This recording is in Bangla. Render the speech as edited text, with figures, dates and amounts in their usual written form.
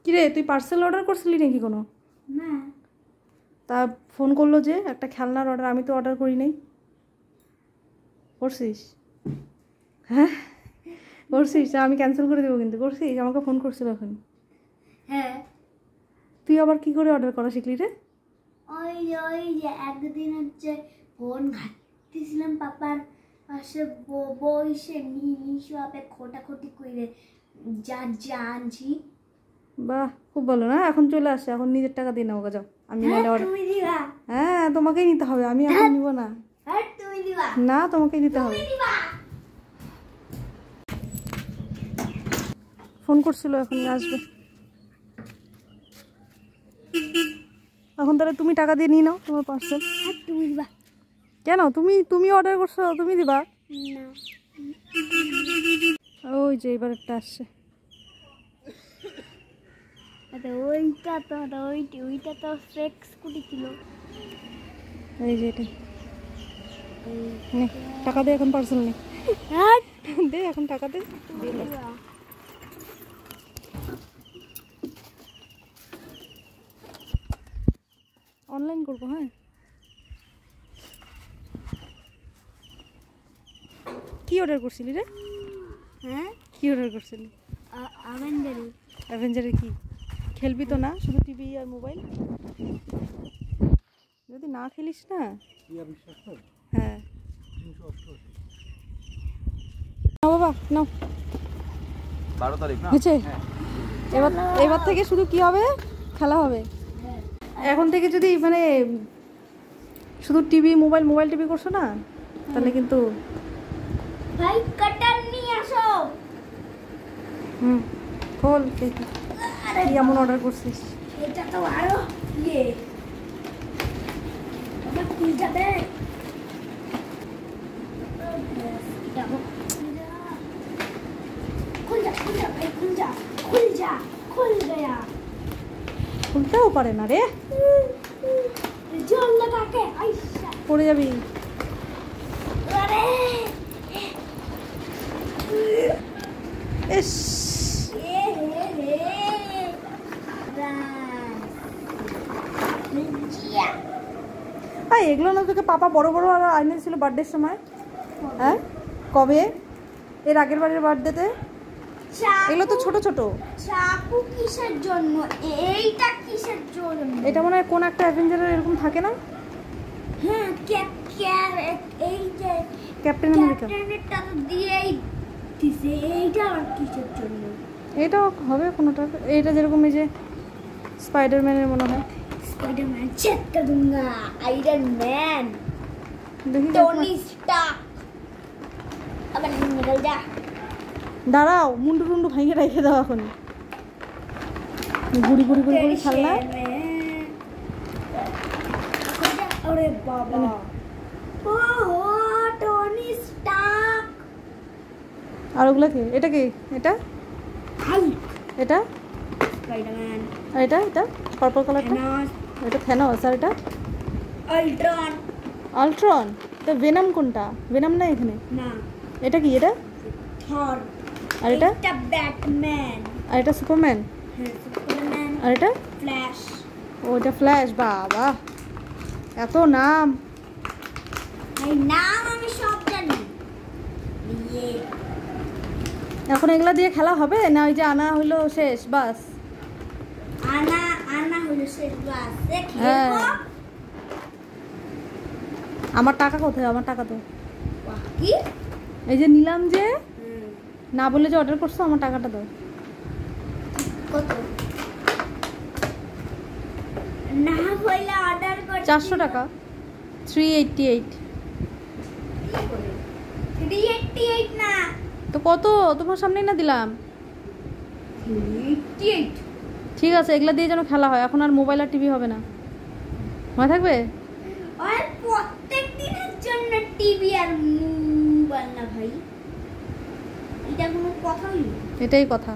কি রে, তুই পার্সেল অর্ডার করছিলি নাকি কোনো? না। তা ফোন করলো যে একটা খেলনার অর্ডার, আমি তো অর্ডার করি নাই। করছিস? হ্যাঁ করছিস, আমি ক্যান্সেল করে দেবো কিন্তু। করছিস? আমাকে ফোন করছিল এখন। হ্যাঁ। তুই আবার কি করে অর্ডার করা শিখলি রে? ওই যে একদিন হচ্ছে ফোন ঘাটতেছিলাম পাপার পাশে বসে মিশো আপে খোটাখুটি করে যা আনছি। বাহ, খুব ভালো না? এখন চলে আসছে, এখন নিজের টাকা দিয়ে নাও, যাও। আমি তুমি দিবা? হ্যাঁ, তোমাকেই নিতে হবে, আমি এখন নিব না। তুমি দিবা না, তোমাকেই নিতে হবে। ফোন করছিল, এখন আসবে। এখন তাহলে তুমি টাকা দিয়ে নিয়ে নাও তোমার পার্সেল। তুমি দিবা কেন? তুমি অর্ডার করছো, তুমি দিবা না? ওই যে এবার একটা আসছে। ওইটা তো ফেক স্কুটি ছিল। এই যে এটা নে, টাকা দে, এখন পার্সেল নে। দে এখন টাকা দে। অনলাইন করবো। হ্যাঁ, কি অর্ডার করছিলি রে? হ্যাঁ, কি অর্ডার করছিলি? অ্যাভেঞ্জারের কি খেলবি তো না, শুধু টিভি আর মোবাইল? যদি না খেলিস না। হ্যাঁ নাও বাবা, নাও। 12 তারিখ না? বুঝছে? এবার থেকে শুধু কি হবে, খেলা হবে। এখন থেকে যদি মানে শুধু টিভি মোবাইল টিভি করছো না, তাহলে কিন্তু ভাই কাটার নিয়ে আসো। খোল, কি এমন অর্ডার করছিস? এটা তো আরো ইয়ে এটা খুল যাবে। खुल गया। খুলতেও পারে না রে, जोर लगा के ऐसा পড়ে যাবি। अरे ইস, ये रे এগুলো না তোকে পাপা বড় বড় আর আইনে ছিল বার্থডের সময়? হ্যাঁ, কবে? এর আগের বারের বার্থডেতে। এগুলো তো ছোট ছোট। চাকু কিসের জন্য? এইটা কিসের জন্য? এটা মনে হয় কোন একটা অ্যাভেঞ্জারের এরকম থাকে না? হ্যাঁ, এই যে ক্যাপ্টেন আমেরিকা। ক্যাপ্টেনেরটা তো দিয়েই দিছে। এইটা আর কিসের জন্য? এটা হবে কোনোটা। এইটা যেরকম এই যে স্পাইডারম্যানের মনে হয়। स्पाइडरमैन चेक कर दूंगा। आयरन मैन, দেখি टोनी स्टार्क। अब निकल जा। দাঁড়াও, মুন্ডু টুন্ডু ভাঙে রেখে দাও এখন। ঘুরি ঘুরি ঘুরি ঘুরি খেলনা। अरे बाबा, ओहो टोनी स्टार्क। আর ওগুলা কি? এটা কি? এটা हाल्क, এটা स्पाइडरमैन, আর এটা পার্পল কালারটা, थैनोस, এটা থ্যানোস। আর এটা अल्ट्रॉन। আল্ট্রন। তো ভেনাম কোনটা? ভেনাম না এখানে। ना, এটা কি? এটা थॉर। আর এটা बैटमैन। আর এটা সুপারম্যান। হ্যাঁ, সুপারম্যান। আর এটা ফ্ল্যাশ। ও, এটা ফ্ল্যাশ। বাবা, এত নাম! এই নাম আমি সব জানি। ইয়ে এখন এগুলা দিয়ে খেলা হবে না? ওই যে আনা হলো শেষ, বাস। আনা হলো শেষ, বাস। হ্যাঁ। দেখো আমার টাকা কোথায়? আমার টাকা তো কি এই যে নিলাম, যে না বলে যে অর্ডার করছো, আমার টাকাটা দাও। কত? না বলে অর্ডার করছি। 400 টাকা। 388। 388 না তো কত? তোমার সামনেই না দিলাম। 388। ঠিক আছে, এগুলা দিয়ে যেন খেলা হয়। এখন আর মোবাইল আর টিভি হবে না, মনে থাকবে? আর প্রত্যেক দিনের জন্য টিভি আর মোবাইল না ভাই, এটা কোনো কথা হইল? এটাই কথা।